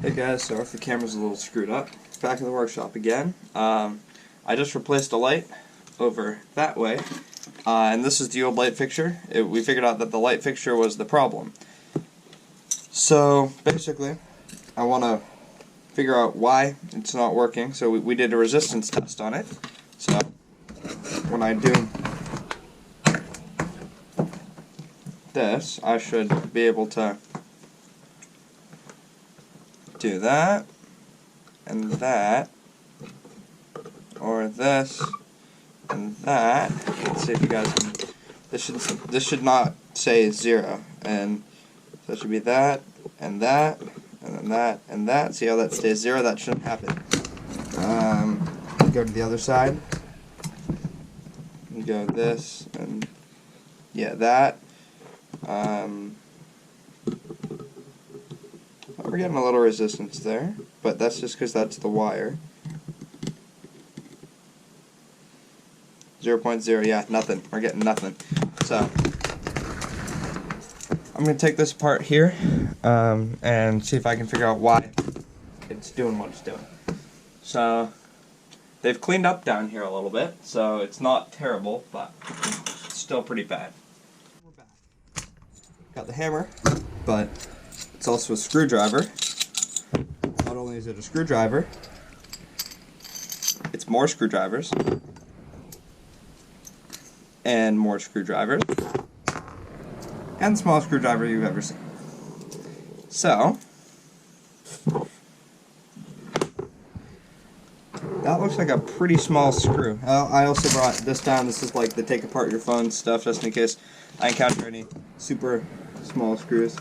Hey guys, sorry if the camera's a little screwed up. Back in the workshop again. I just replaced a light over that way, and this is the old light fixture. We figured out that the light fixture was the problem. So basically, I want to figure out why it's not working. So we did a resistance test on it. So when I do this, I should be able to do that and that, or this and that. Let's see if you guys can. This should not say 0, and so it should be that and that and then that and that. See how that stays 0? That shouldn't happen. Go to the other side. You go this and yeah, that. We're getting a little resistance there, but that's just because that's the wire. 0.0, yeah, nothing. We're getting nothing. So I'm going to take this apart here and see if I can figure out why it's doing what it's doing. So they've cleaned up down here a little bit, so it's not terrible, but it's still pretty bad. We're back. Got the hammer, but it's also a screwdriver. Not only is it a screwdriver, it's more screwdrivers, and more screwdrivers, and the smallest screwdriver you've ever seen. So, that looks like a pretty small screw. I also brought this down. This is like the take apart your phone stuff, just in case I encounter any super small screws.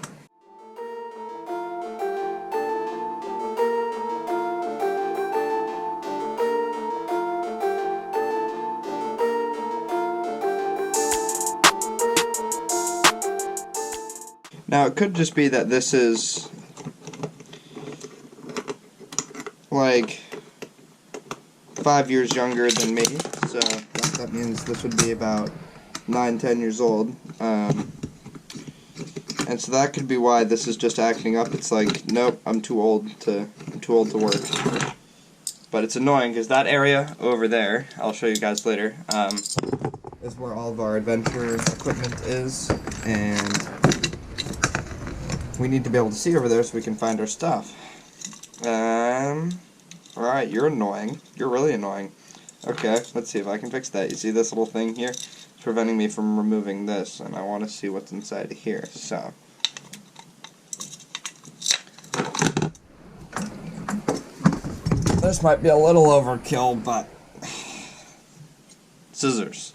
Now it could just be that this is like 5 years younger than me, so that means this would be about 9-10 years old, and so that could be why this is just acting up. It's like, nope, I'm too old to work. But it's annoying because that area over there, I'll show you guys later, is where all of our adventure equipment is, and we need to be able to see over there so we can find our stuff. Alright, you're annoying. You're really annoying. Okay, let's see if I can fix that. You see this little thing here? It's preventing me from removing this, and I want to see what's inside of here. So, this might be a little overkill, but scissors.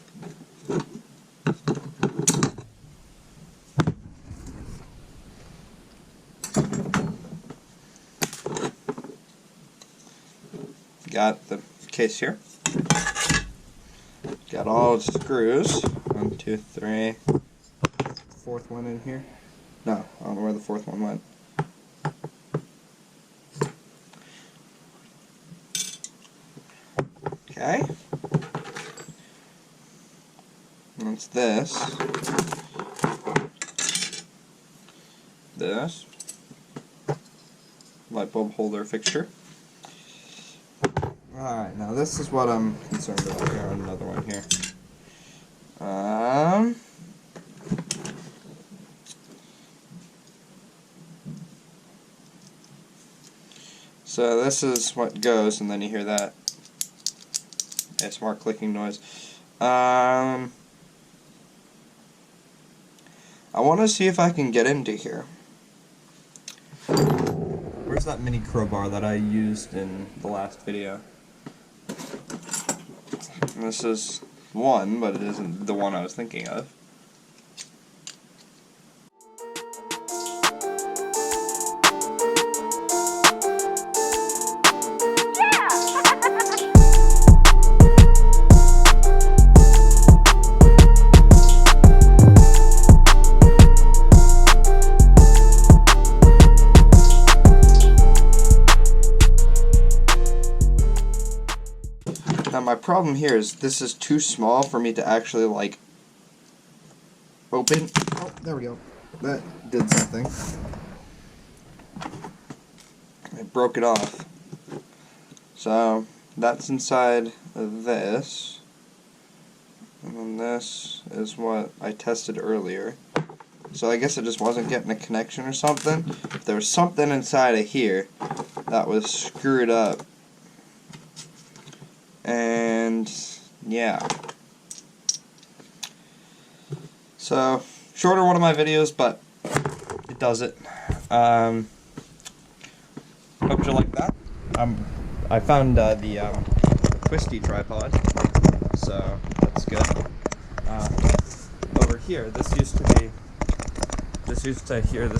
Got the case here. Got all the screws. 1, 2, 3. Fourth one in here. No, I don't know where the fourth one went. Okay. That's this. This. Light bulb holder fixture. Alright, now this is what I'm concerned about here. Another one here. So this is what goes, and then you hear that ASMR clicking noise. I want to see if I can get into here. Where's that mini crowbar that I used in the last video? This is one, but it isn't the one I was thinking of. Now my problem here is this is too small for me to actually like open. Oh, there we go. That did something. I broke it off. So that's inside of this, and then this is what I tested earlier. So I guess it just wasn't getting a connection or something. There was something inside of here that was screwed up, and yeah. So shorter one of my videos, but it does it. Hope you like that. I found the twisty tripod, so that's good. Over here, this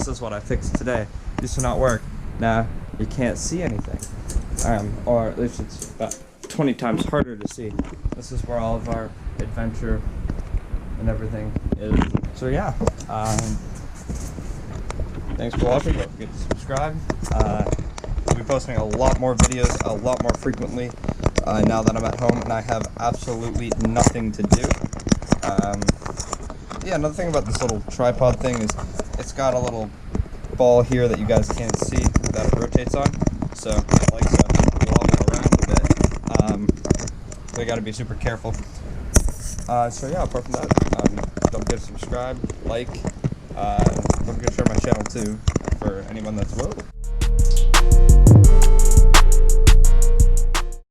is what I fixed today. Used to not work. Now you can't see anything, or at least it's about 20 times harder to see. This is where all of our adventure and everything is. So yeah, thanks for watching. Don't forget to subscribe. I'll be posting a lot more videos, a lot more frequently, now that I'm at home and I have absolutely nothing to do. Yeah, another thing about this little tripod thing is it's got a little ball here that you guys can't see that it rotates on, so it likes to wobble around a bit. So you gotta be super careful. So yeah, apart from that, don't forget to subscribe, like, don't forget to share my channel too, for anyone that's, whoa.